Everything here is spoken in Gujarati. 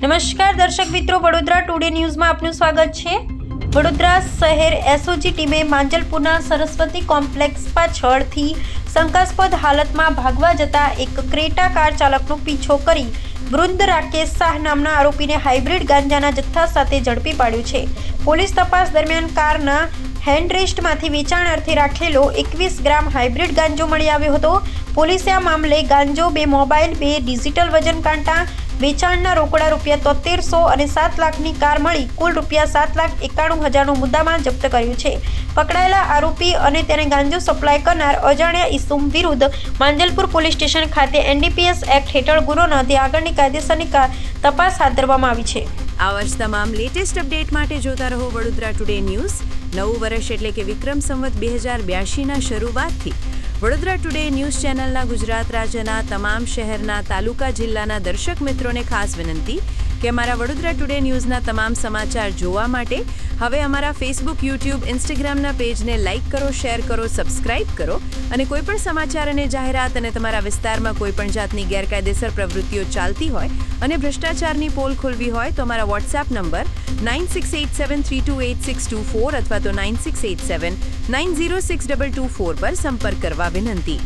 નમસ્કાર દર્શક મિત્રો, વડોદરા ટુડે ન્યૂઝમાં આપનું સ્વાગત છે। વડોદરા શહેર એસઓજી ટીમે માંજલપુરના સરસ્વતી કોમ્પ્લેક્સ પાછળથી શંકાસ્પદ હાલતમાં ભાગવા જતા એક ક્રેટા કાર ચાલકનો પીછો કરી વૃદ્ધ રાકેશ શાહ નામના આરોપીને હાઇબ્રિડ ગાંજાના જથ્થા સાથે ઝડપી પાડ્યો છે। પોલીસ તપાસ દરમિયાન કારના હેન્ડરેસ્ટમાંથી વેચાણ અર્થે રાખેલો 21 ગ્રામ હાઇબ્રિડ ગાંજો મળી આવ્યો હતો। પોલીસે આ મામલે ગાંજો, 2 મોબાઈલ, 2 ડિજિટલ વજન કાંટા, વેચાણના રોકડા ₹7300 અને 7 લાખની કાર મળી કુલ ₹7,91,000નો મુદ્દામાલ જપ્ત કર્યો છે। પકડાયેલા આરોપી અને તેને ગાંજો સપ્લાય કરનાર અજાણ્યા ઇસમ વિરુદ્ધ માંજલપુર પોલીસ સ્ટેશન ખાતે NDPS એક્ટ હેઠળ ગુનો નોંધી આગળની કાયદેસરની તપાસ હાથ ધરવામાં આવી છે। આવા જ તમામ લેટેસ્ટ અપડેટ માટે જોતા રહો વડોદરા ટુડે ન્યૂઝ। નવું વર્ષ એટલે કે વિક્રમ સંવત 2082ના શરૂઆતથી વડોદરા ટુડે ન્યૂઝ ચેનલના ગુજરાત રાજ્યના તમામ શહેરના, તાલુકા, જિલ્લાના દર્શક મિત્રોને ખાસ વિનંતી કે અમારા વડોદરા ટુડે ન્યૂઝના તમામ સમાચાર જોવા માટે હવે અમારા ફેસબુક, યુટ્યુબ, ઇન્સ્ટાગ્રામના પેજને લાઇક કરો, શેર કરો, સબસ્ક્રાઇબ કરો અને કોઈપણ સમાચાર અને જાહેરાત અને તમારા વિસ્તારમાં કોઈપણ જાતની ગેરકાયદેસર પ્રવૃત્તિઓ ચાલતી હોય અને ભ્રષ્ટાચારની પોલ ખોલવી હોય તો અમારા વોટ્સએપ નંબર 9687328624 અથવા તો 9687906224 પર સંપર્ક કરવા વિનંતી।